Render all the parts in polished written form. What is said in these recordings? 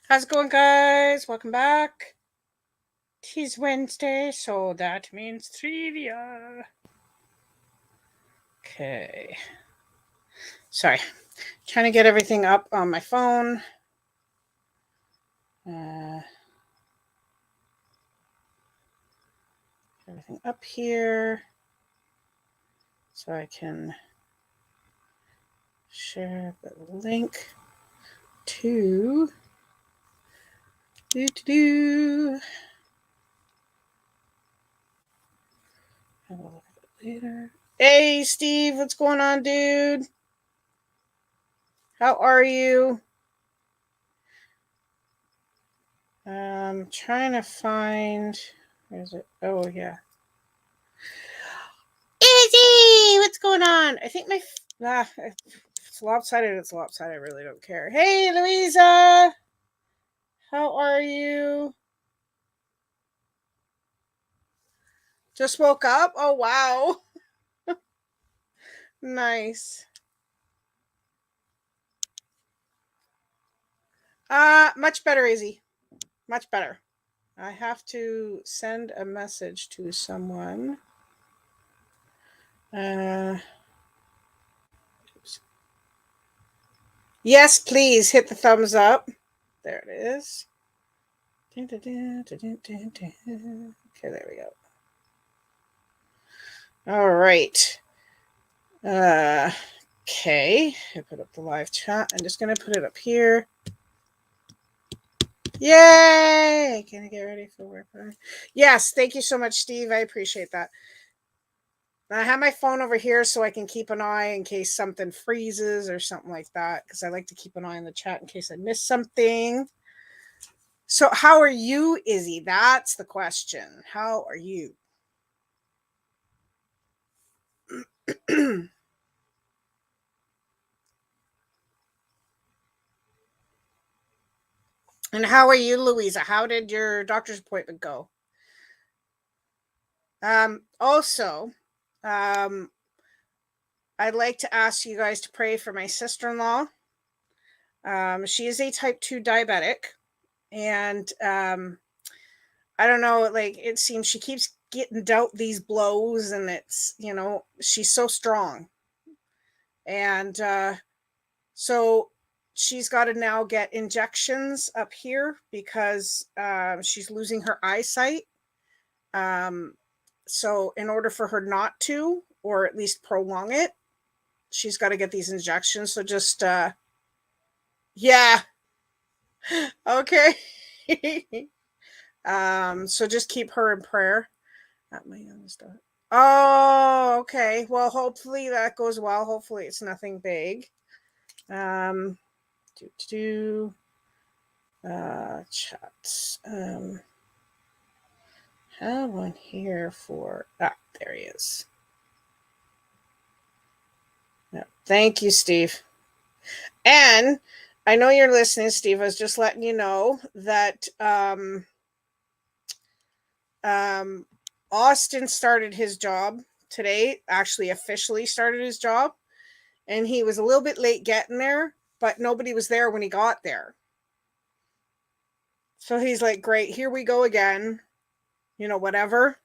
How's it going, guys? Welcome back. Tis Wednesday, so that means trivia. Okay. Sorry. Trying to get everything up on my phone. Everything up here so I can share the link to Have a look at it later. Hey, Steve, what's going on, dude? How are you? Trying to find. Where is it? Oh, yeah. Izzy, what's going on? I think it's lopsided. It's lopsided. I really don't care. Hey, Louisa, how are you? Just woke up? Oh, wow. Nice. Much better, Izzy. Much better. I have to send a message to someone. Yes, please hit the thumbs up. There it is. Okay, there we go. All right. Okay. I put up the live chat. I'm just going to put it up here. Yay! Can I get ready for work? Yes, thank you so much, Steve. I appreciate that. I have my phone over here so I can keep an eye in case something freezes or something like that, because I like to keep an eye on the chat in case I miss something. So how are you, Izzy? That's the question. How are you? And how are you, Louisa? How did your doctor's appointment go? Also, I'd like to ask you guys to pray for my sister-in-law. She is a type 2 diabetic, and I don't know, like, it seems she keeps getting dealt these blows, and it's, she's so strong. And so she's got to now get injections up here because she's losing her eyesight. So in order for her not to, or at least prolong it, she's got to get these injections. So just, yeah. Okay. So just keep her in prayer. Not my youngest daughter. Oh, okay. Well, hopefully that goes well. Hopefully it's nothing big. Chats. Have one here for. There he is. No, thank you, Steve. And I know you're listening, Steve. I was just letting you know that Austin started his job today, actually officially started his job, and he was a little bit late getting there, but nobody was there when he got there. So he's like, great, here we go again, whatever.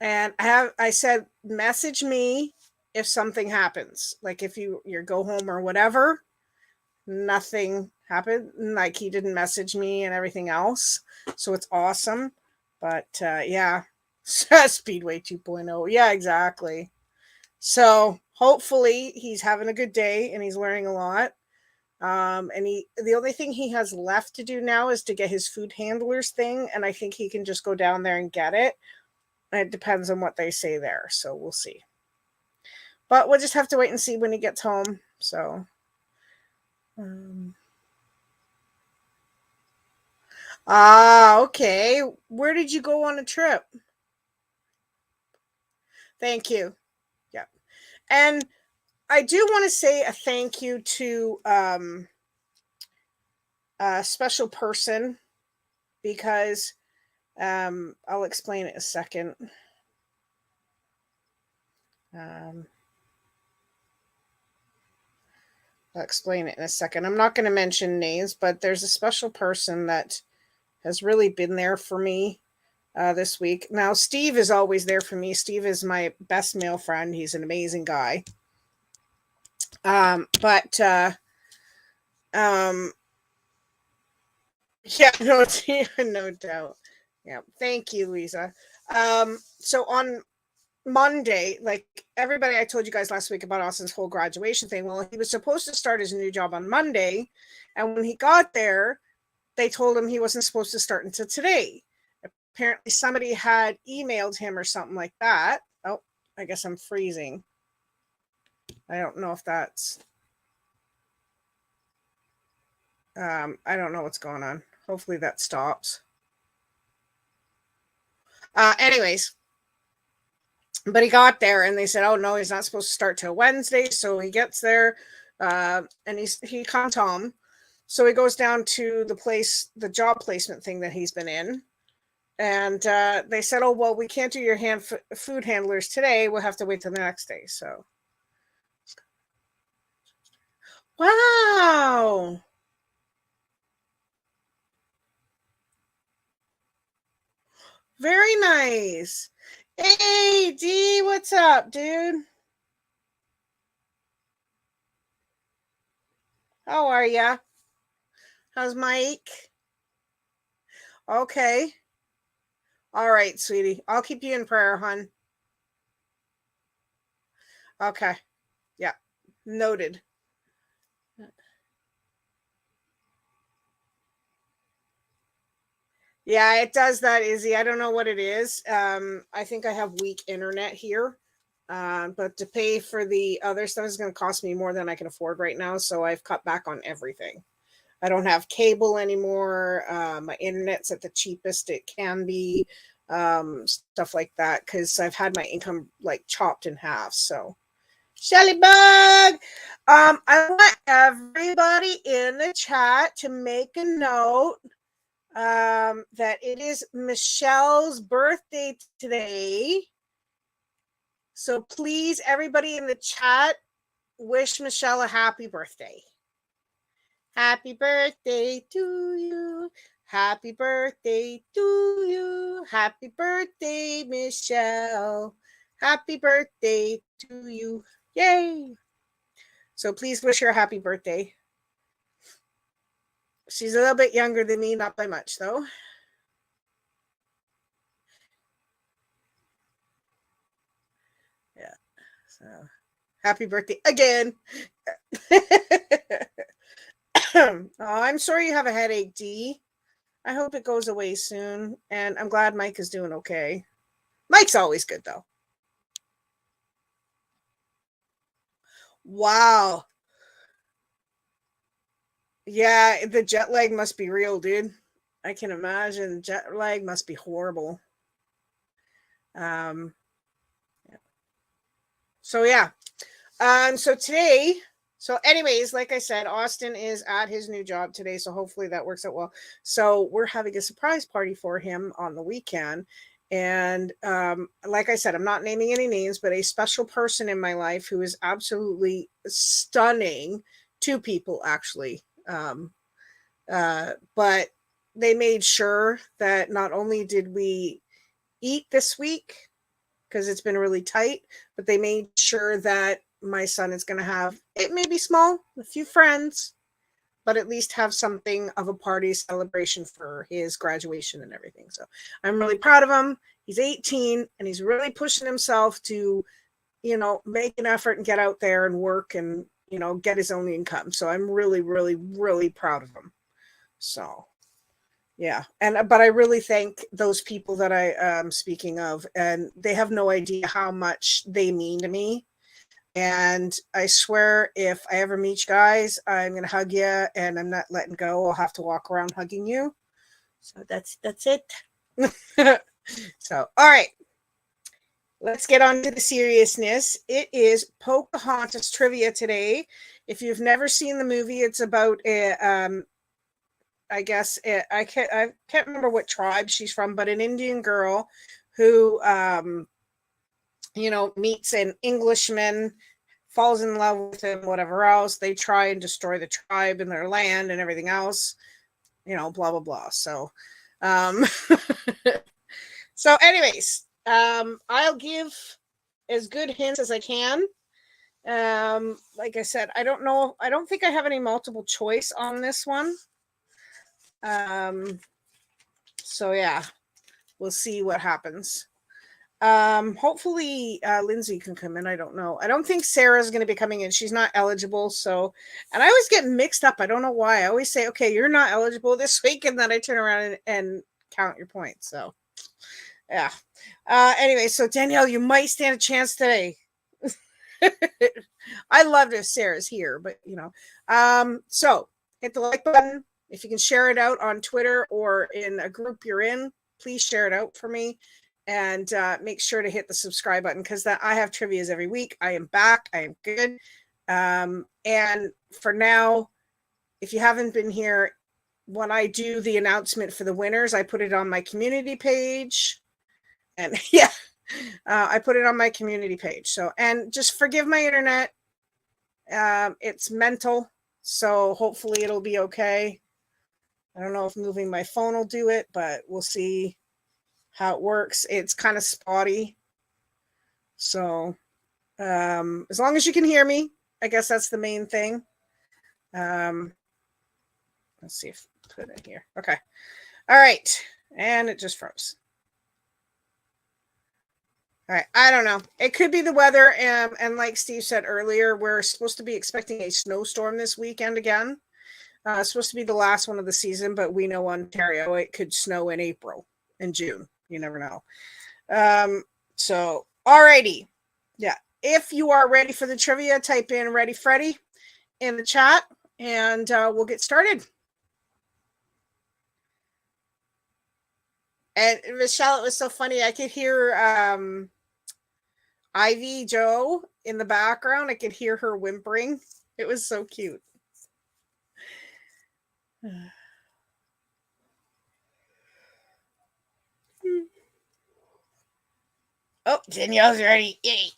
And I said, message me if something happens, like if you go home or whatever. Nothing happened, like he didn't message me and everything else, so it's awesome. But yeah. Speedway 2.0, yeah, exactly. So hopefully he's having a good day and he's learning a lot. And the only thing he has left to do now is to get his food handlers thing, and I think he can just go down there and get it. It depends on what they say there, so we'll see. But we'll just have to wait and see when he gets home. So okay. Where did you go on a trip? Thank you. Yeah. And I do want to say a thank you to a special person, because I'll explain it in a second. Um, I'll explain it in a second. I'm not going to mention names, but there's a special person that has really been there for me this week. Now, Steve is always there for me. Steve is my best male friend. He's an amazing guy. But yeah, no, no doubt. Yeah, thank you, Lisa. So on Monday, like everybody, I told you guys last week about Austin's whole graduation thing. Well, he was supposed to start his new job on Monday, and when he got there, they told him he wasn't supposed to start until today. Apparently, somebody had emailed him or something like that. Oh, I guess I'm freezing. I don't know if that's. I don't know what's going on. Hopefully that stops. Anyways, but he got there and they said, oh no, he's not supposed to start till Wednesday. So he gets there and he comes home. So he goes down to the job placement thing that he's been in. And they said, oh, well, we can't do your food handlers today. We'll have to wait till the next day. So. Wow. Very nice. Hey, D, what's up, dude? How are ya? How's Mike? Okay. All right, sweetie. I'll keep you in prayer, hon. Okay. Yeah. Noted. Yeah, it does that, Izzy. I don't know what it is. I think I have weak internet here. But to pay for the other stuff is going to cost me more than I can afford right now. So I've cut back on everything. I don't have cable anymore. My internet's at the cheapest it can be. Stuff like that. Because I've had my income like chopped in half. So Shelly Bug. I want everybody in the chat to make a note that it is Michelle's birthday today. So please, everybody in the chat, wish Michelle a happy birthday. Happy birthday to you. Happy birthday to you. Happy birthday, Michelle. Happy birthday to you. Yay. So please wish her a happy birthday. She's a little bit younger than me, not by much, though. Yeah. So happy birthday again. Oh, I'm sorry you have a headache, D. I hope it goes away soon. And I'm glad Mike is doing okay. Mike's always good, though. Wow. Yeah, the jet lag must be real, dude. I can imagine jet lag must be horrible. Um, yeah. So yeah. So today, so anyways, like I said, Austin is at his new job today, so hopefully that works out well. So we're having a surprise party for him on the weekend. And like I said, I'm not naming any names, but a special person in my life who is absolutely stunning. Two people actually. But they made sure that not only did we eat this week because it's been really tight, but they made sure that my son is going to have, it may be small, a few friends, but at least have something of a party celebration for his graduation and everything. So I'm really proud of him. He's 18 and he's really pushing himself to, make an effort and get out there and work and, get his own income. So I'm really, really, really proud of him. So yeah. But I really thank those people that I am speaking of, and they have no idea how much they mean to me. And I swear, if I ever meet you guys, I'm going to hug you and I'm not letting go. I'll have to walk around hugging you. So that's it. So, all right. Let's get on to the seriousness. It is Pocahontas trivia today. If you've never seen the movie, it's about I guess I can't remember what tribe she's from, but an Indian girl who meets an Englishman, falls in love with him, whatever else. They try and destroy the tribe and their land and everything else, blah, blah, blah. So, so anyways, I'll give as good hints as I can. Like I said, I don't think I have any multiple choice on this one. So yeah, we'll see what happens. Hopefully Lindsay can come in. I don't know. I don't think Sarah's going to be coming in. She's not eligible. So, and I always get mixed up. I don't know why. I always say, okay, you're not eligible this week. And then I turn around and count your points. So yeah. Anyway, so Danielle, you might stand a chance today. I love if Sarah's here, but so hit the like button. If you can share it out on Twitter or in a group you're in, please share it out for me. And make sure to hit the subscribe button, because I have trivias every week. I am back. I am good. And for now, if you haven't been here, when I do the announcement for the winners, I put it on my community page. And yeah, I put it on my community page. So, and just forgive my internet. It's mental. So hopefully it'll be okay. I don't know if moving my phone will do it, but we'll see how it works. It's kind of spotty. So as long as you can hear me, I guess that's the main thing. Let's see if I put it here. Okay. All right. And it just froze. All right. I don't know. It could be the weather. And like Steve said earlier, we're supposed to be expecting a snowstorm this weekend again. It's supposed to be the last one of the season, but we know Ontario, it could snow in April and June. You never know. So, alrighty. Yeah. If you are ready for the trivia, type in Ready Freddy in the chat and we'll get started. And Michelle, it was so funny. I could hear Ivy Joe in the background. I could hear her whimpering. It was so cute. Oh, Danielle's ready. Yay.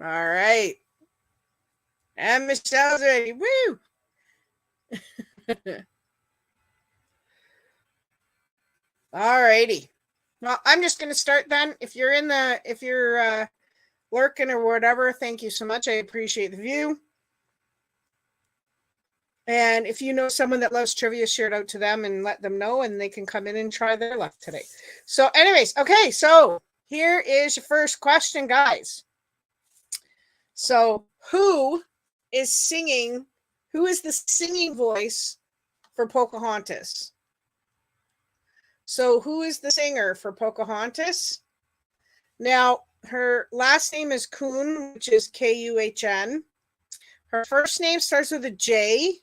All right. And Michelle's ready. Woo. All righty. Well, I'm just going to start then. If you're lurking or whatever, thank you so much. I appreciate the view. And if you know someone that loves trivia, share it out to them and let them know, and they can come in and try their luck today. So anyways, okay, so here is your first question, guys. So who is the singing voice for Pocahontas? So who is the singer for Pocahontas? Now, her last name is Kuhn, which is Kuhn. Her first name starts with a J.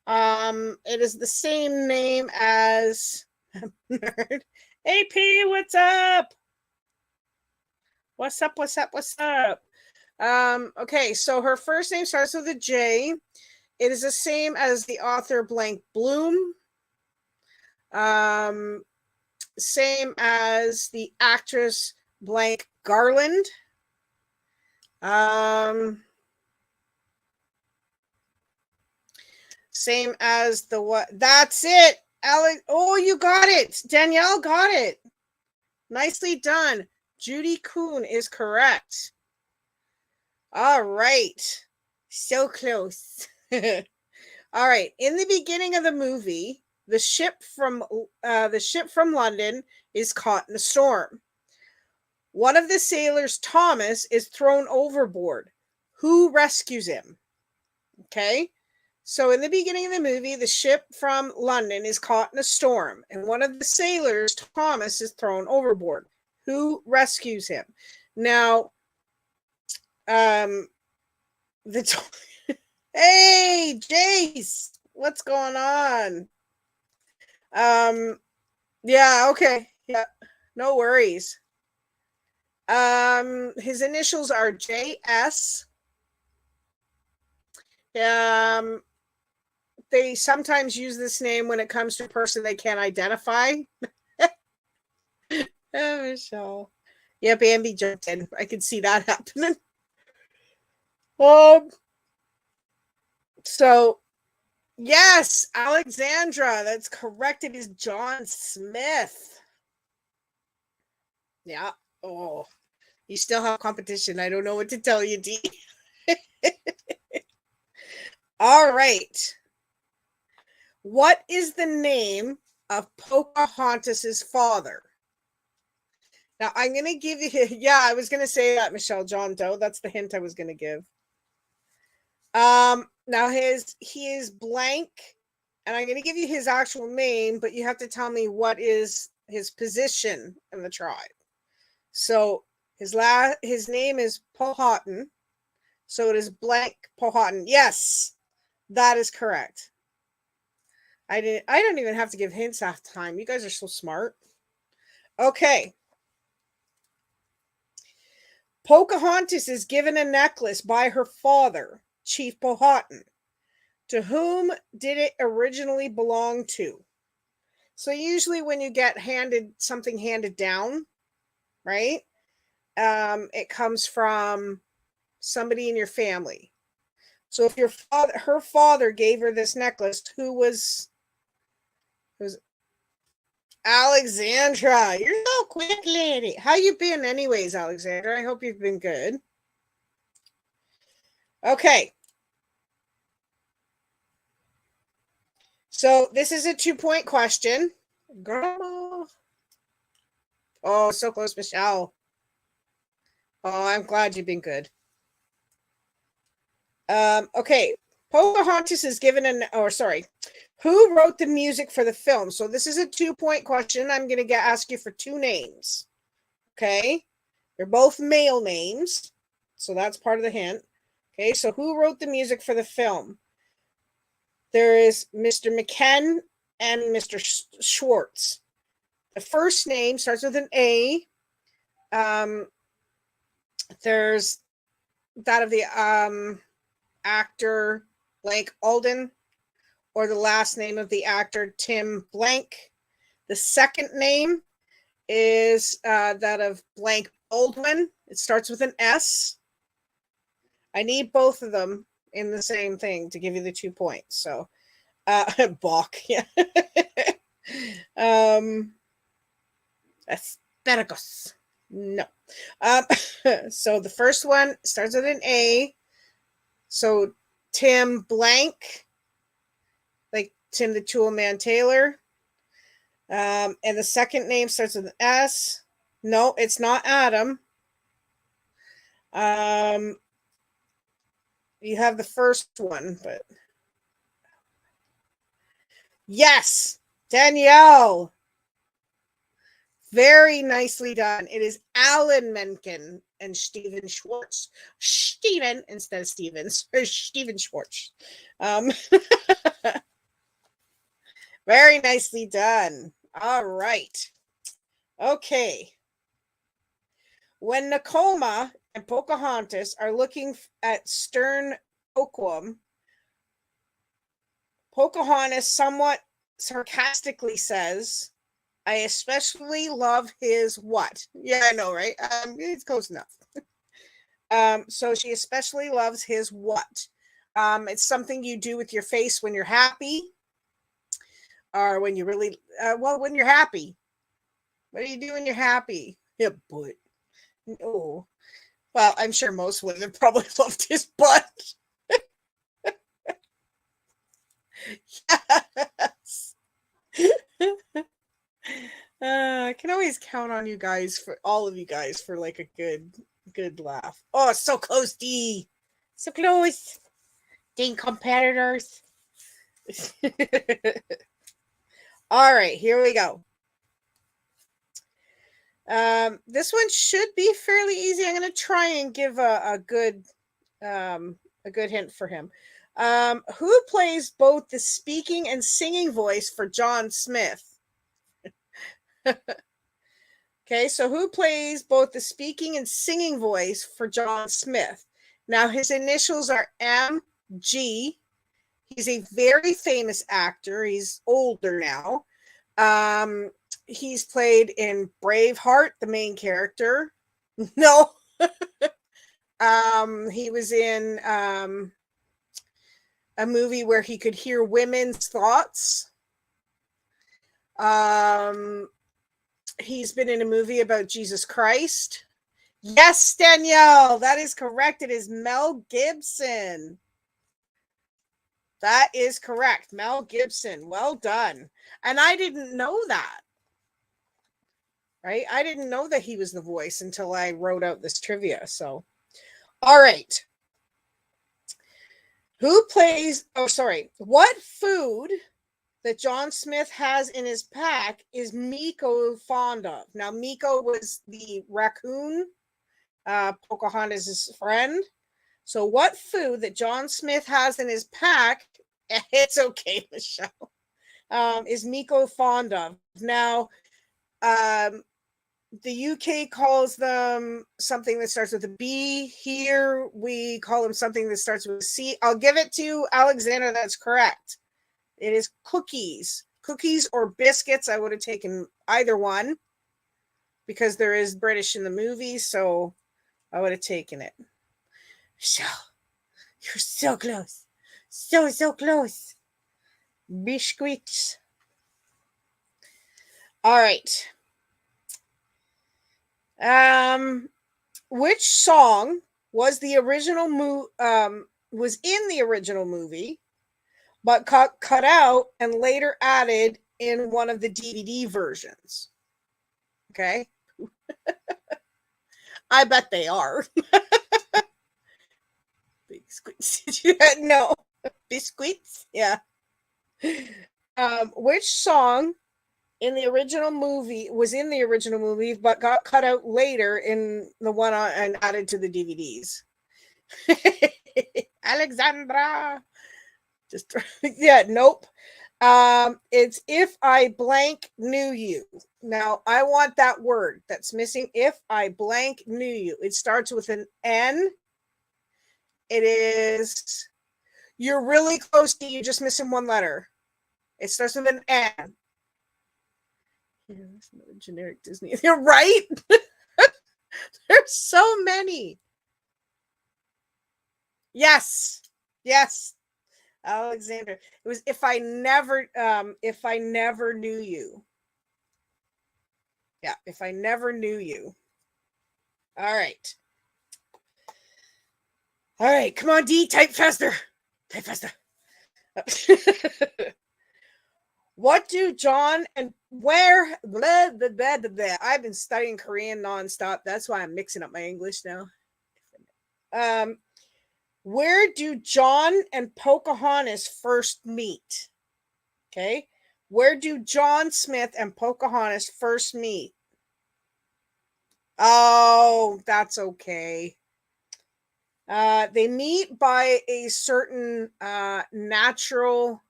It is the same name as Nerd. AP, what's up? What's up? Okay, so her first name starts with a J. It is the same as the author Blank Bloom. Same as the actress Blank Garland. Same as the what? That's it. Alex. Oh, you got it. Danielle got it. Nicely done. Judy Kuhn is correct. All right. So close. All right. In the beginning of the movie, the ship from London is caught in a storm. One of the sailors, Thomas, is thrown overboard. Who rescues him? Okay. So in the beginning of the movie, the ship from London is caught in a storm, and one of the sailors, Thomas, is thrown overboard. Who rescues him? Now, hey, Jace, what's going on? Yeah, okay, yeah, no worries. His initials are JS. They sometimes use this name when it comes to a person they can't identify. Michelle. Yeah, Bambi jumped in. I could see that happening. Um. So yes, Alexandra. That's correct. It is John Smith. Yeah. Oh, you still have competition. I don't know what to tell you, D. All right. What is the name of Pocahontas's father? Now I'm going to give you. Yeah, I was going to say that, Michelle. John Doe. That's the hint I was going to give. Now he is blank, and I'm going to give you his actual name, but you have to tell me what is his position in the tribe. So his name is Powhatan. So it is blank Powhatan. Yes, that is correct. I don't even have to give hints half the time. You guys are so smart. Okay. Pocahontas is given a necklace by her father, Chief Powhatan. To whom did it originally belong to? So usually when you get something handed down, right? It comes from somebody in your family. So if her father gave her this necklace, who was Alexandra? You're so quick, lady. How you been, anyways, Alexandra? I hope you've been good. Okay. So this is a 2-point question. Grandma. Oh, so close, Michelle. Oh, I'm glad you've been good. Okay. Pocahontas is given who wrote the music for the film? So this is a 2-point question. I'm going to ask you for 2 names. Okay. They're both male names. So that's part of the hint. Okay. So who wrote the music for the film? There is Mr. McKen and Mr. Schwartz. The first name starts with an A. There's that of the actor blank Alden, or the last name of the actor Tim blank. The second name is that of blank Baldwin. It starts with an S. I need both of them in the same thing to give you the 2 points. So, Bach, yeah. Asparagus. No. So the first one starts with an A. So Tim blank, like Tim the Tool Man Taylor. And the second name starts with an S. No, it's not Adam. You have the first one, but yes, Danielle. Very nicely done. It is Alan Menken and Stephen Schwartz. Stephen instead of Stevens. Stephen Schwartz. Very nicely done. All right. Okay. When Nakoma and Pocahontas are looking at Stern Oquum, Pocahontas somewhat sarcastically says, I especially love his what? Yeah, I know, right? It's close enough. So she especially loves his what? It's something you do with your face when you're happy, or when you really, when you're happy. What do you do when you're happy? Yeah, butt. Oh, well, I'm sure most women probably loved his butt. Yes. I can always count on you guys, for all of you guys, for like a good laugh. Oh, so close, D. So close. Dang competitors. All right, here we go. This one should be fairly easy. I'm going to try and give a good hint for him. Who plays both the speaking and singing voice for John Smith? Okay, so who plays both the speaking and singing voice for John Smith? Now, his initials are MG. He's a very famous actor. He's older now. He's played in Braveheart, the main character. No. He was in a movie where he could hear women's thoughts. He's been in a movie about Jesus Christ. Yes, Danielle, that is correct. It is Mel Gibson. That is correct. Mel Gibson. Well done. And I didn't know that. Right? I didn't know that he was the voice until I wrote out this trivia. So, all right. What food that John Smith has in his pack is Miko fond of? Now, Miko was the raccoon, Pocahontas' friend. So what food that John Smith has in his pack, it's okay, Michelle, is Miko fond of? Now, the UK calls them something that starts with a B. Here, we call them something that starts with a C. I'll give it to Alexander. That's correct. It is cookies. Cookies or biscuits. I would have taken either one because there is British in the movie, so I would have taken it. Michelle, you're so close. So close. Biscuits. All right. Which song was the original was in the original movie, but cut out and later added in one of the DVD versions? Okay. I bet they are. Biscuits. No. Biscuits? Yeah. Which song in the original movie was in the original movie but got cut out later in the one and added to the DVDs? Alexandra. Just yeah, nope. It's If I Blank Knew You. Now I want that word that's missing. If I blank knew you. It starts with an N. It is, you're really close to, you just missing one letter. It starts with an N. Yeah, that's another generic Disney. You're right. There's so many. Yes. Alexander. It was If I Never Knew You. Yeah, If I Never Knew You. All right. Come on, D, type faster. What do John and where blah, blah, blah, blah, blah. I've been studying Korean nonstop. That's why I'm mixing up my English now. Where do John and Pocahontas first meet? Okay. Where do John Smith and Pocahontas first meet? Oh, that's okay. They meet by a certain natural,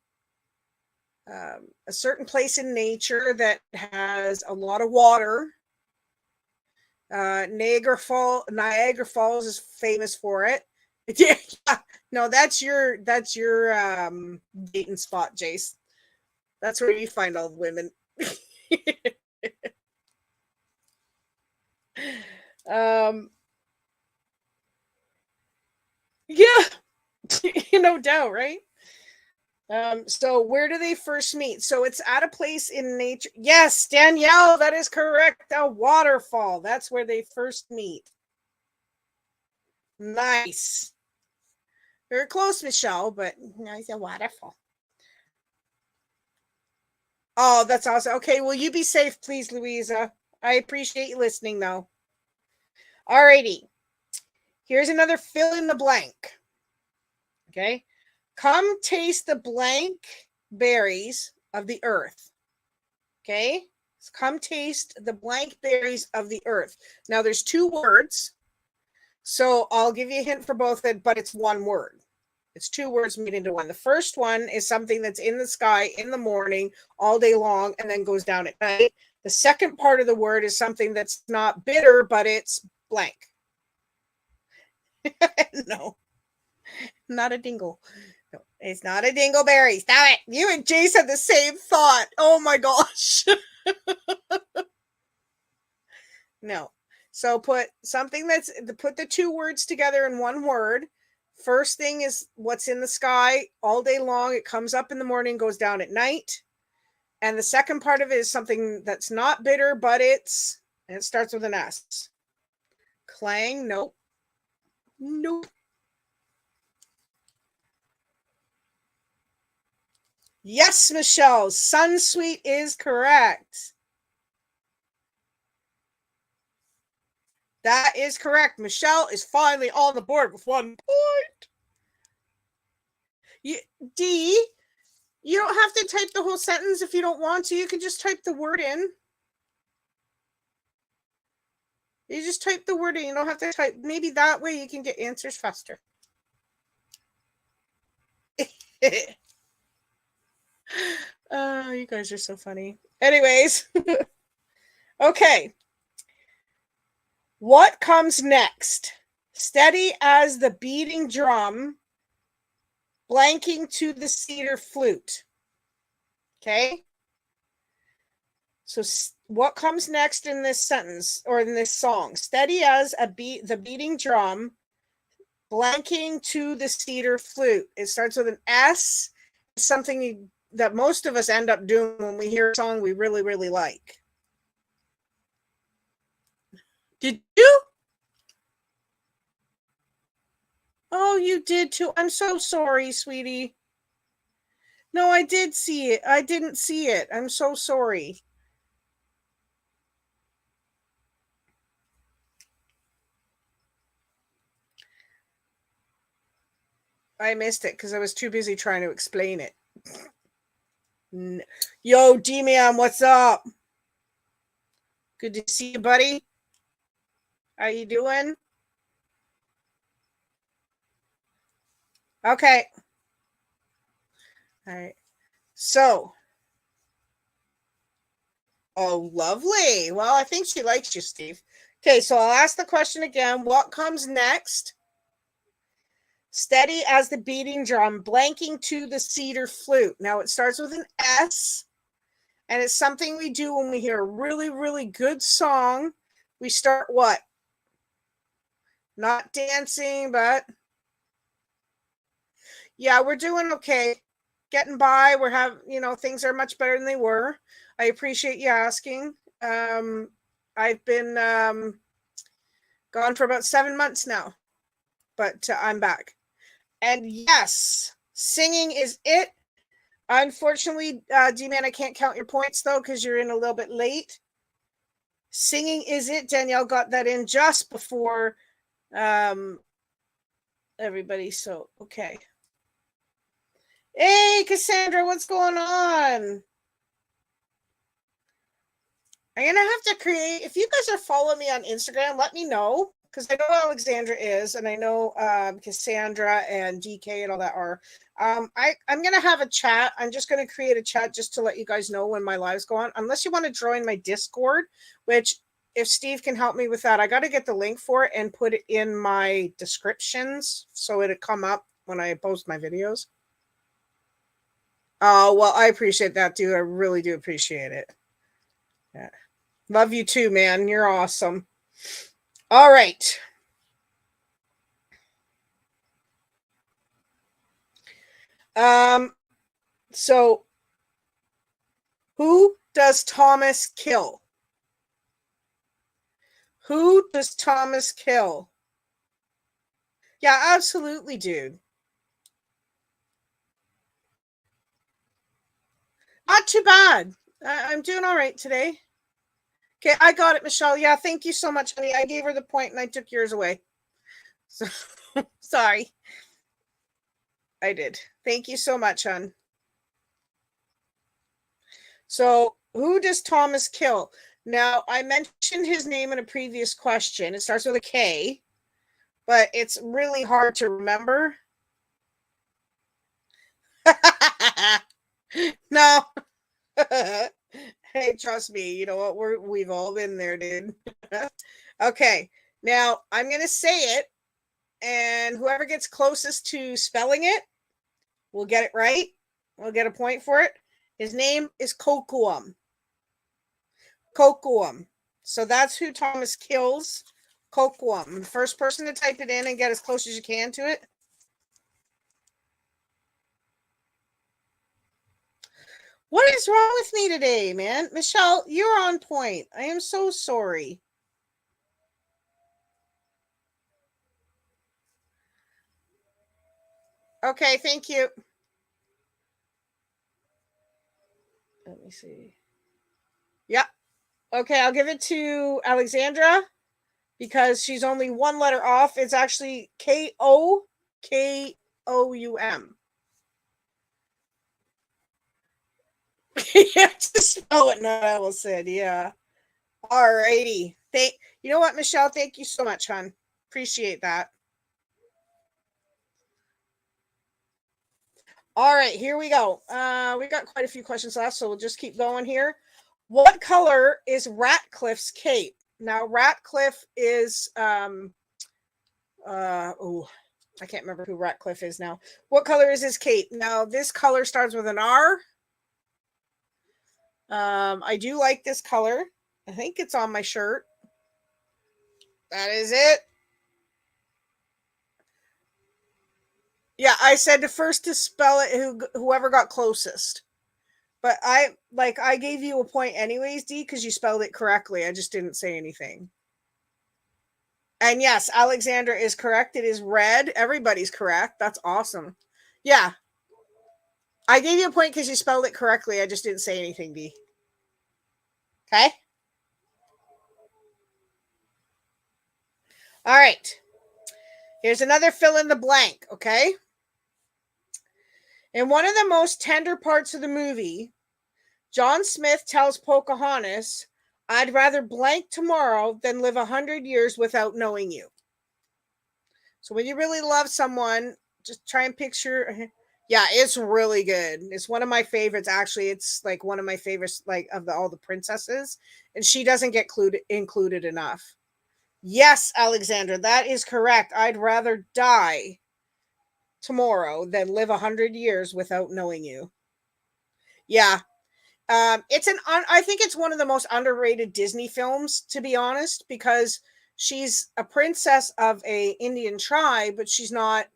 a certain place in nature that has a lot of water. Niagara Falls is famous for it. Yeah, no, that's your dating spot, Jace. That's where you find all the women. Yeah, no doubt, right? So where do they first meet? So it's at a place in nature. Yes, Danielle, that is correct. A waterfall. That's where they first meet. Nice. Very close, Michelle, but nice, a waterfall. Oh, that's awesome. Okay, well, you be safe, please, Louisa. I appreciate you listening, though. Alrighty. Here's another fill in the blank. Okay. Come taste the blank berries of the earth. Okay. Come taste the blank berries of the earth. Now, there's two words. So I'll give you a hint for both, but it's one word. It's two words made into one. The first one is something that's in the sky in the morning all day long and then goes down at night. The second part of the word is something that's not bitter, but it's blank. No, not a dingle. No. It's not a dingleberry. Stop it. You and Jace had the same thought. Oh my gosh. No. So put something put the two words together in one word. First thing is what's in the sky all day long. It comes up in the morning, goes down at night. And the second part of it is something that's not bitter, but and it starts with an S. Clang, nope. Nope. Yes, Michelle. Sunsweet is correct. That is correct. Michelle is finally on the board with 1 point. D, you don't have to type the whole sentence if you don't want to. You can just type the word in. You just type the word in. You don't have to type. Maybe that way you can get answers faster. Oh, you guys are so funny. Anyways. Okay. What comes next? Steady as the beating drum, blanking to the cedar flute. Okay? So what comes next in this sentence or in this song? Steady as the beating drum, blanking to the cedar flute. It starts with an S. It's something that most of us end up doing when we hear a song we really, really like. Did you? Oh, you did too. I'm so sorry, sweetie. No, I did see it. I didn't see it. I'm so sorry. I missed it because I was too busy trying to explain it. Yo, D-Man, what's up? Good to see you, buddy. How you doing? Okay. All right. So. Oh, lovely. Well, I think she likes you, Steve. Okay, so I'll ask the question again. What comes next? Steady as the beating drum, blanking to the cedar flute. Now it starts with an S, and it's something we do when we hear a really, really good song. We start what? Not dancing, but yeah, we're doing okay. Getting by. We're things are much better than they were. I appreciate you asking. I've been gone for about 7 months now, but I'm back. And yes, singing is it. Unfortunately, D-Man, I can't count your points though because you're in a little bit late. Singing is it. Danielle got that in just before everybody. So, okay. Hey, Cassandra, what's going on? I'm going to have to create, if you guys are following me on Instagram, let me know, because I know Alexandra is, and I know Cassandra and DK and all that are. I'm going to have a chat. I'm just going to create a chat just to let you guys know when my lives go on, unless you want to join my Discord, which if Steve can help me with that, I got to get the link for it and put it in my descriptions so it'll come up when I post my videos. Oh, well, I appreciate that, dude. I really do appreciate it. Yeah. Love you too, man. You're awesome. All right. So who does Thomas kill? Who does Thomas kill? Yeah, absolutely, dude. Not too bad. I'm doing all right today. Okay, I got it, Michelle. Yeah, thank you so much, honey. I gave her the point and I took yours away. So, sorry. I did. Thank you so much, hon. So, who does Thomas kill? Now, I mentioned his name in a previous question. It starts with a K, but it's really hard to remember. No. Hey, trust me. You know what? We've all been there, dude. Okay. Now, I'm going to say it, and whoever gets closest to spelling it We'll get it right. We'll get a point for it. His name is Kocoum. Kocoum. So that's who Thomas kills. Kocoum. The first person to type it in and get as close as you can to it. What is wrong with me today, man? Michelle, you're on point. I am so sorry. Okay, thank you. Let me see. Yep. Okay, I'll give it to Alexandra because she's only one letter off. It's actually Kokoum. Yeah, just spell it. No, I will said, yeah. All righty. You know what, Michelle? Thank you so much, hon. Appreciate that. All right, here we go. We got quite a few questions left, so we'll just keep going here. What color is Ratcliffe's cape? Now, Ratcliffe is I can't remember who Ratcliffe is now. What color is his cape? Now, this color starts with an R. I do like this color. I think it's on my shirt. That is it. Yeah, I said the first to spell it, whoever got closest. But I gave you a point anyways, D, because you spelled it correctly. I just didn't say anything. And yes, Alexandra is correct. It is red. Everybody's correct. That's awesome. Yeah. I gave you a point because you spelled it correctly. I just didn't say anything, D. Okay? All right. Here's another fill in the blank, okay? In one of the most tender parts of the movie, John Smith tells Pocahontas, I'd rather blank tomorrow than live 100 years without knowing you. So when you really love someone, just try and picture. Yeah, it's really good. It's one of my favorites. Actually, it's like one of my favorites, like of all the princesses, and she doesn't get included enough. Yes, Alexandra, that is correct. I'd rather die tomorrow than live 100 years without knowing you. Yeah. I think it's one of the most underrated Disney films, to be honest, because she's a princess of a Indian tribe, but she's not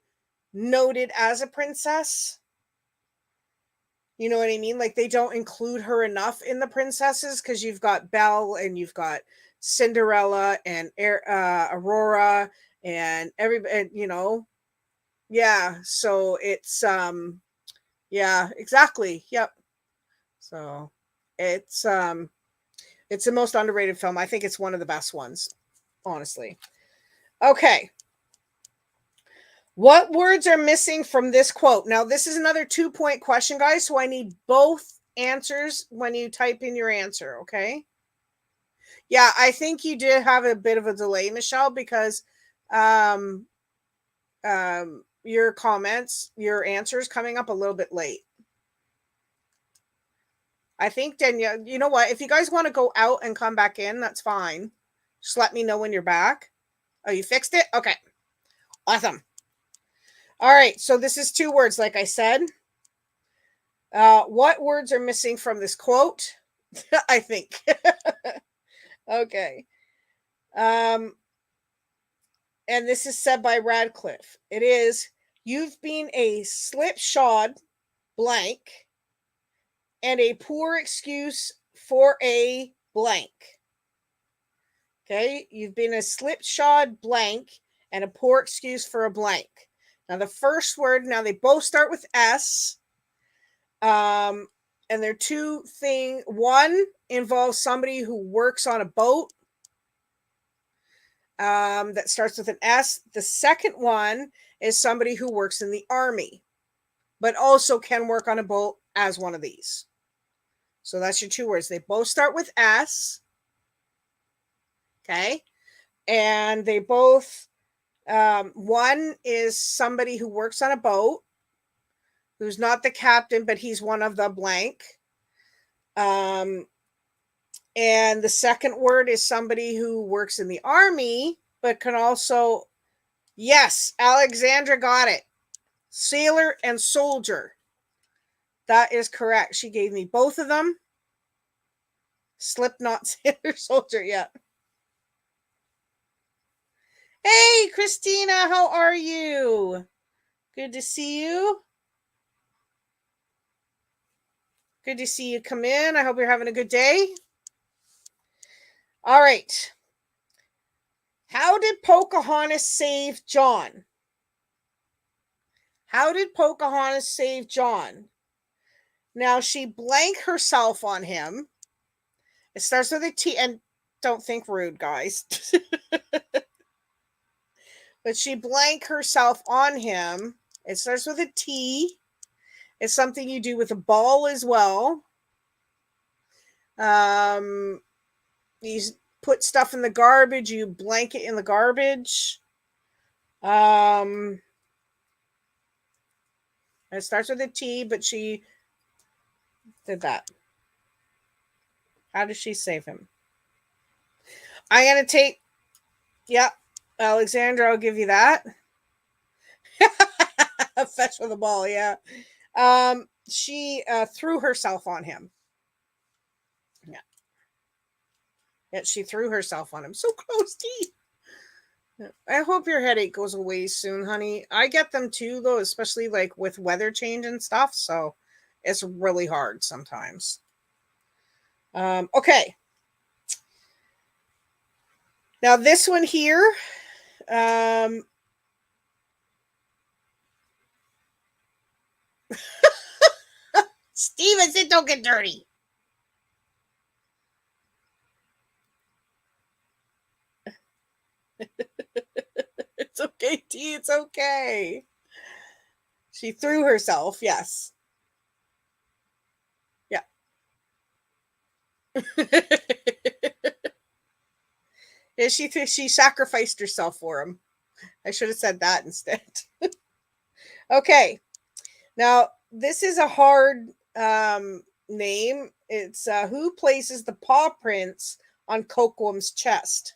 noted as a princess. You know what I mean? Like, they don't include her enough in the princesses because you've got Belle and you've got Cinderella and Aurora and everybody, you know. Yeah, so it's yeah, exactly. Yep. So it's the most underrated film. I think it's one of the best ones, honestly. Okay. What words are missing from this quote? Now, this is another 2-point question, guys, so I need both answers when you type in your answer, okay? Yeah, I think you did have a bit of a delay, Michelle, because your comments, your answers coming up a little bit late. I think, Danielle, you know what? If you guys want to go out and come back in, that's fine. Just let me know when you're back. Oh, you fixed it? Okay. Awesome. All right. So this is 2 words, like I said. What words are missing from this quote? I think. Okay. And this is said by Radcliffe. It is, you've been a slipshod blank and a poor excuse for a blank. Okay, you've been a slipshod blank and a poor excuse for a blank. Now, the first word, now they both start with S. And they're 2 things. One involves somebody who works on a boat that starts with an S. The second one is somebody who works in the army, but also can work on a boat as one of these. So that's your 2 words. They both start with S. Okay. And they both, one is somebody who works on a boat, who's not the captain, but he's one of the blank. And the second word is somebody who works in the army, but can also, yes, Alexandra got it. Sailor and soldier. That is correct. She gave me both of them. Slipknot, Sailor Soldier, yeah. Hey, Christina, how are you? Good to see you. Good to see you come in. I hope you're having a good day. All right. How did Pocahontas save John? How did Pocahontas save John? Now, she blank herself on him. It starts with a T, and don't think rude, guys. But she blank herself on him. It starts with a T. It's something you do with a ball as well. You put stuff in the garbage. You blank it in the garbage. It starts with a T, but she did that. How does she save him? I'm going to take, yeah, Alexandra, I'll give you that. Fetch with a ball, yeah. She threw herself on him. Yeah. Yeah, she threw herself on him. So close, T. I hope your headache goes away soon, honey. I get them too, though, especially like with weather change and stuff. So it's really hard sometimes. Okay. Now this one here. Steven said don't get dirty. It's okay, T. It's okay. She threw herself. Yes. Yeah. Yeah, she sacrificed herself for him. I should have said that instead. Okay. Now, this is a hard name. It's who places the paw prints on Cocoam's chest?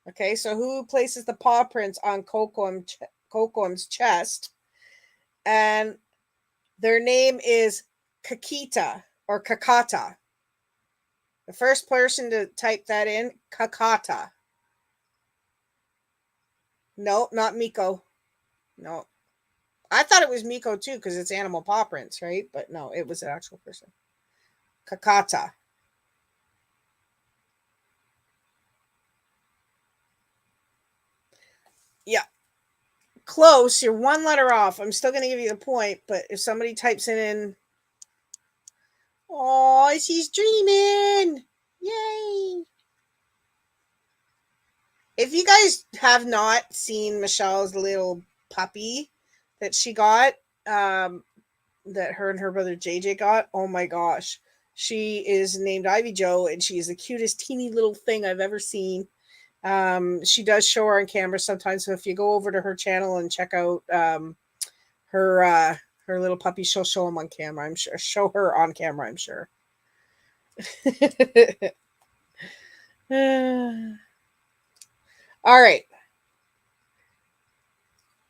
Okay, so who places the paw prints on Cocoam's chest? And their name is Kakita or Kakata. The first person to type that in, Kakata. No, not Miko. No. I thought it was Miko too because it's animal paw prints, right? But no, it was an actual person. Kakata. Yeah. Close. You're one letter off. I'm still going to give you the point, but if somebody types it in. Oh, she's dreaming. Yay. If you guys have not seen Michelle's little puppy that she got, that her and her brother JJ got, oh my gosh. She is named Ivy Joe, and she is the cutest teeny little thing I've ever seen. She does show her on camera sometimes, so if you go over to her channel and check out her little puppy, she'll show him on camera. I'm sure. Show her on camera, I'm sure. All right.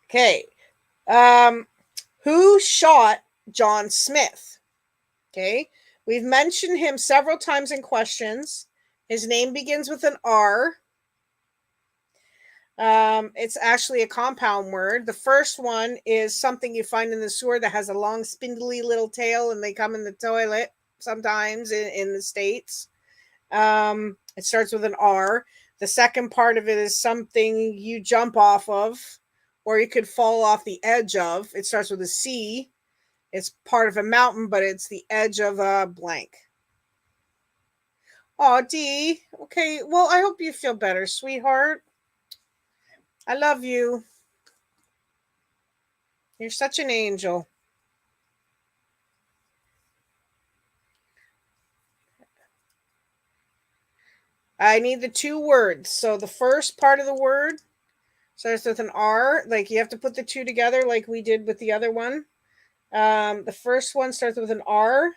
Okay. Who shot John Smith? Okay. We've mentioned him several times in questions. His name begins with an R. It's actually a compound word. The first one is something you find in the sewer that has a long, spindly little tail, and they come in the toilet sometimes in the States. It starts with an R. The second part of it is something you jump off of, or you could fall off the edge of. It starts with a C. It's part of a mountain, but it's the edge of a blank. Oh, D. Okay, well, I hope you feel better, sweetheart. I love you. You're such an angel. I need the two words. So the first part of the word starts with an R. Like you have to put the two together like we did with the other one. The first one starts with an R.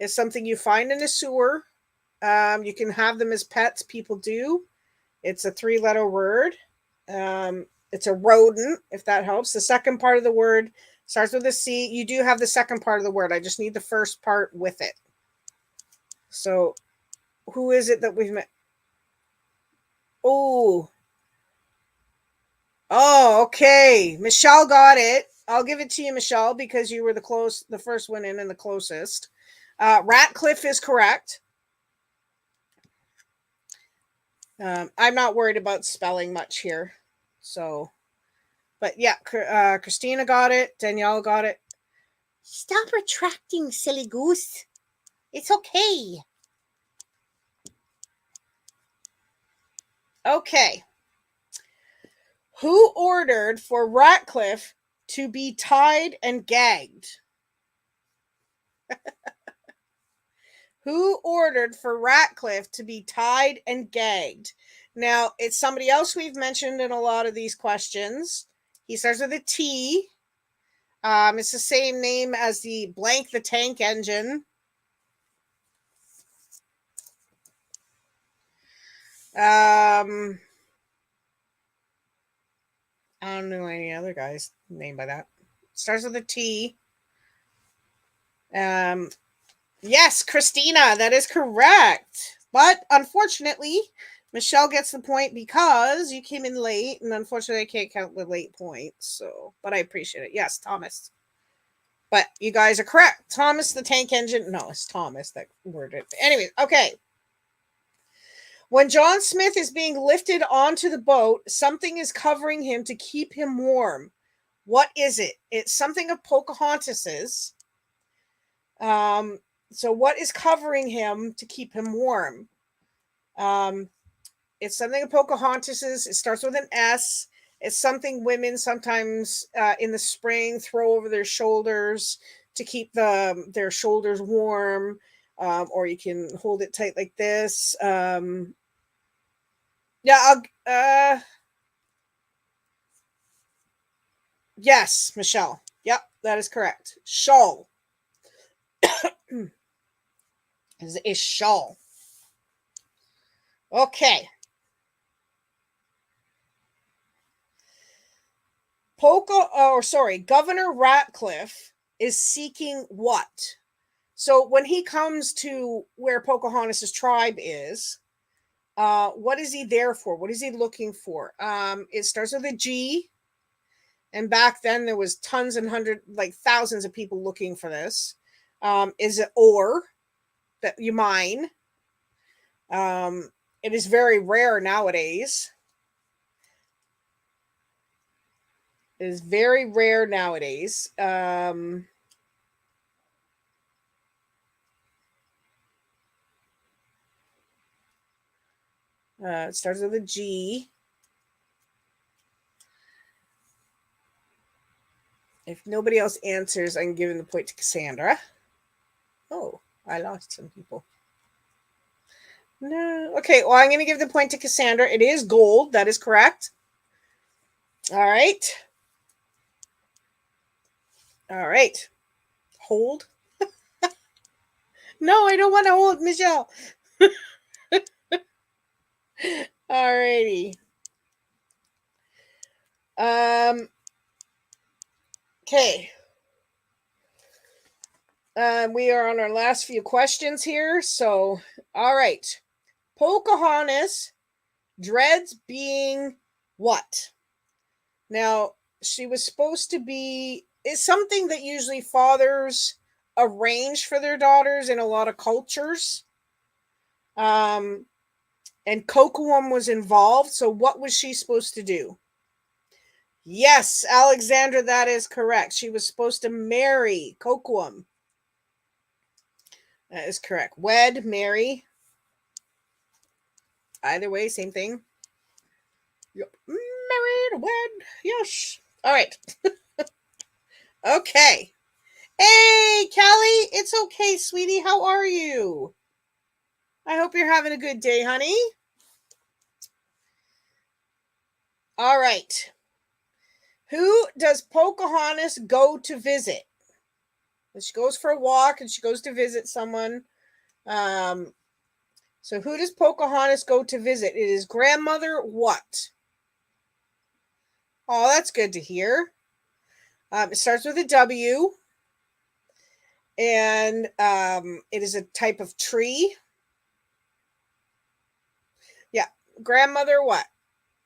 It's something you find in a sewer. You can have them as pets. People do. It's a 3-letter word. It's a rodent, if that helps. The second part of the word Starts with a C. You do have the second part of the word. I just need the first part with it. So, who is it that we've met? Oh. Oh, okay. Michelle got it. I'll give it to you, Michelle, because you were the first one in and the closest. Ratcliffe is correct. I'm not worried about spelling much here. So, but yeah, Christina got it. Danielle got it. Stop retracting, silly goose. It's okay. Okay. Who ordered for Ratcliffe to be tied and gagged? Who ordered for Ratcliffe to be tied and gagged? Now, it's somebody else we've mentioned in a lot of these questions. He starts with a T. It's the same name as the blank the tank engine. I don't know any other guys named by that. Starts with a T. Yes, Christina, that is correct. But unfortunately, Michelle gets the point because you came in late, and unfortunately, I can't count the late points. So, but I appreciate it. Yes, Thomas. But you guys are correct. Thomas the tank engine. No, it's Thomas that worded it. Anyways, okay. When John Smith is being lifted onto the boat, something is covering him to keep him warm. What is it? It's something of Pocahontas's. So what is covering him to keep him warm? It's something of Pocahontas's. It starts with an S. It's something women sometimes in the spring throw over their shoulders to keep their shoulders warm. Or you can hold it tight like this. Yes, Michelle. Yep, that is correct. Shawl. Is shawl. Okay. Governor Ratcliffe is seeking what? So when he comes to where Pocahontas' tribe is, what is he there for? What is he looking for? It starts with a G. And back then there was tons and thousands of people looking for this. Is it ore that you mine? It is very rare nowadays. It is very rare nowadays. It starts with a G. If nobody else answers, I'm giving the point to Cassandra. Oh, I lost some people. No. Okay, well, I'm going to give the point to Cassandra. It is gold. That is correct. All right. All right. Hold. No, I don't want to hold, Michelle. All righty. Okay. We are on our last few questions here. So, all right. Pocahontas dreads being what? Now, she was supposed to be, it's something that usually fathers arrange for their daughters in a lot of cultures. And Kocoum was involved. So, what was she supposed to do? Yes, Alexandra, that is correct. She was supposed to marry Kocoum. That is correct. Wed, marry. Either way, same thing. Yep. Married, wed. Yes. All right. Okay. Hey, Kelly. It's okay, sweetie. How are you? I hope you're having a good day, honey. All right. Who does Pocahontas go to visit? She goes for a walk and she goes to visit someone. So who does Pocahontas go to visit? It is grandmother what? Oh, that's good to hear. It starts with a W, and it is a type of tree. Yeah, grandmother what?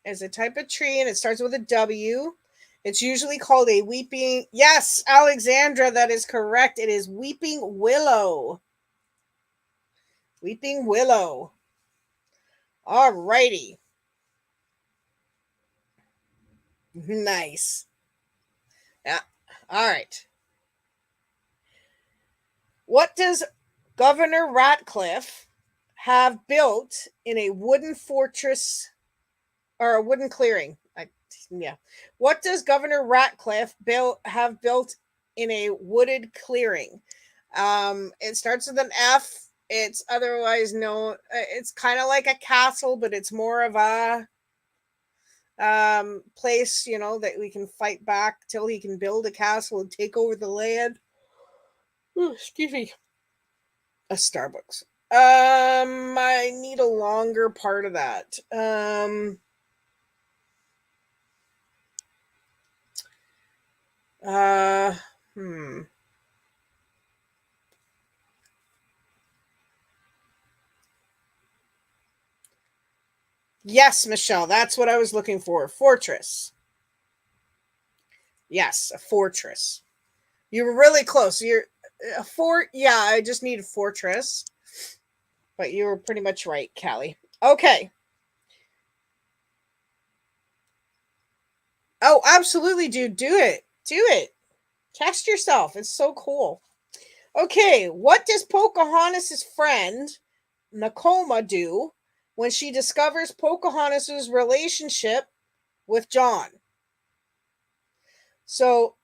Is a type of tree, and it starts with a W. It's usually called a weeping. Yes, Alexandra, that is correct. It is weeping willow. Weeping willow. All righty. Nice. Yeah. All right. What does Governor Ratcliffe have built in a wooden fortress or a wooden clearing? Yeah. What does Governor Ratcliffe have built in a wooded clearing? It starts with an F. It's otherwise known. It's kind of like a castle, but it's more of a place, that we can fight back till he can build a castle and take over the land. Ooh, excuse me. A Starbucks. I need a longer part of that. Uh, hmm. Yes, Michelle, that's what I was looking for. Fortress. Yes, a fortress. You were really close. You're a fort. Yeah, I just need a fortress. But you were pretty much right, Callie. Okay. Oh, absolutely, dude. Do it. Do it. Test yourself. It's so cool. Okay, what does Pocahontas' friend Nakoma do when she discovers Pocahontas' relationship with John? So,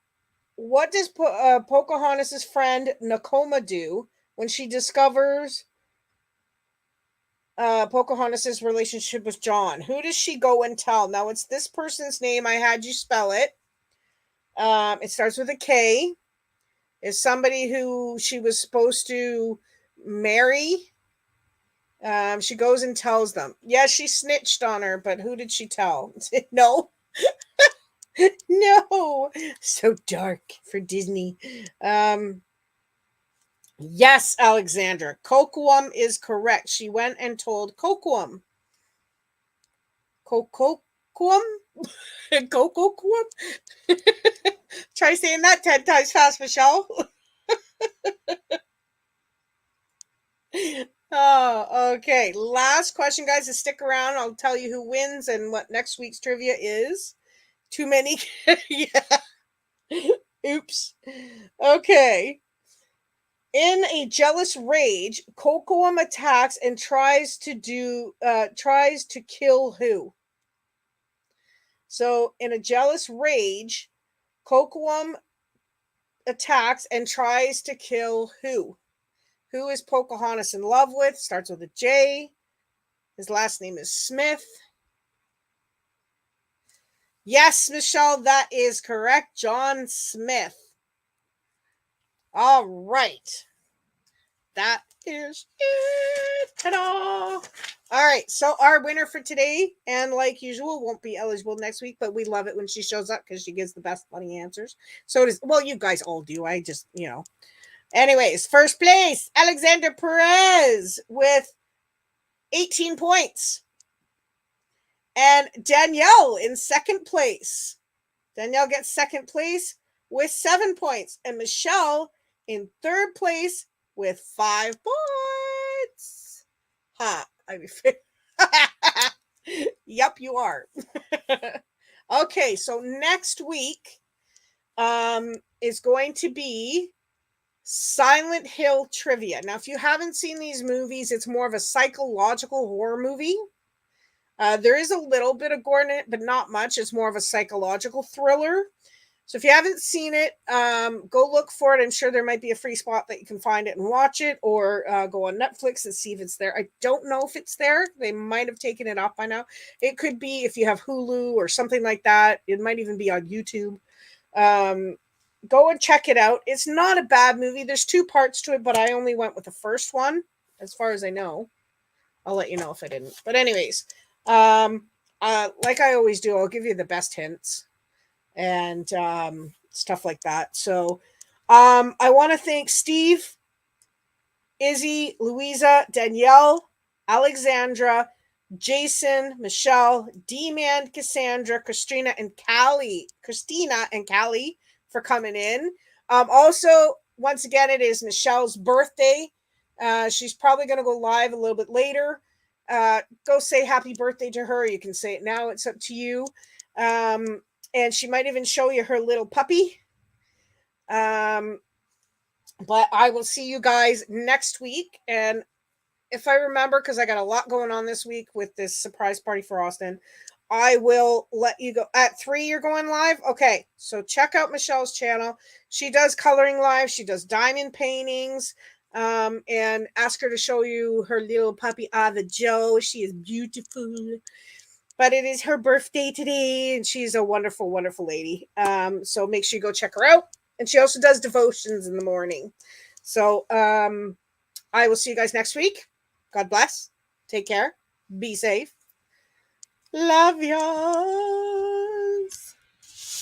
what does Pocahontas' friend Nakoma do when she discovers Pocahontas' relationship with John? Who does she go and tell? Now, it's this person's name. I had you spell it. It starts with a K. Is somebody who she was supposed to marry. She goes and tells them. Yeah, she snitched on her, but who did she tell? No, no, so dark for Disney. Yes, Alexandra, Kocoum is correct. She went and told Kocoum. Kocoum, Kocoum. Try saying that 10 times fast, Michelle. Oh, okay. Last question, guys. To stick around, I'll tell you who wins and what next week's trivia is. Too many. Yeah. Oops. Okay. In a jealous rage, Kocoum attacks and tries to kill who? So, in a jealous rage, Kocoum attacks and tries to kill who? Who is Pocahontas in love with? Starts with a J. His last name is Smith. Yes, Michelle, that is correct. John Smith. All right. That is it. Ta-da! All right. So our winner for today, and like usual, won't be eligible next week, but we love it when she shows up because she gives the best funny answers. So does, well, you guys all do. I just, Anyways, first place, Alexander Perez with 18 points. And Danielle in second place. Danielle gets second place with 7 points. And Michelle in third place with 5 points. Ha. Yep, you are. Okay, so next week is going to be Silent Hill trivia. Now, if you haven't seen these movies, it's more of a psychological horror movie. There is a little bit of gore in it, but not much. It's more of a psychological thriller. So if you haven't seen it, go look for it. I'm sure there might be a free spot that you can find it and watch it, or go on Netflix and see if it's there. I don't know if it's there. They might have taken it off by now. It could be if you have Hulu or something like that. It might even be on YouTube. Go and check it out. It's not a bad movie. There's 2 parts to it, but I only went with the first one, as far as I know. I'll let you know if I didn't. But anyways, like I always do, I'll give you the best hints. And stuff like that. So I want to thank Steve, Izzy, Louisa, Danielle, Alexandra, Jason, Michelle, D-Man, Cassandra, Christina and Callie for coming in. Also, once again, it is Michelle's birthday. She's probably going to go live a little bit later. Go say happy birthday to her. You can say it now. It's up to you. And she might even show you her little puppy. But I will see you guys next week. And if I remember, because I got a lot going on this week with this surprise party for Austin, I will let you go. At 3, you're going live? Okay, so check out Michelle's channel. She does coloring live. She does diamond paintings. And ask her to show you her little puppy, the Joe. She is beautiful. But it is her birthday today, and she's a wonderful, wonderful lady. So make sure you go check her out. And she also does devotions in the morning. So I will see you guys next week. God bless. Take care. Be safe. Love y'all.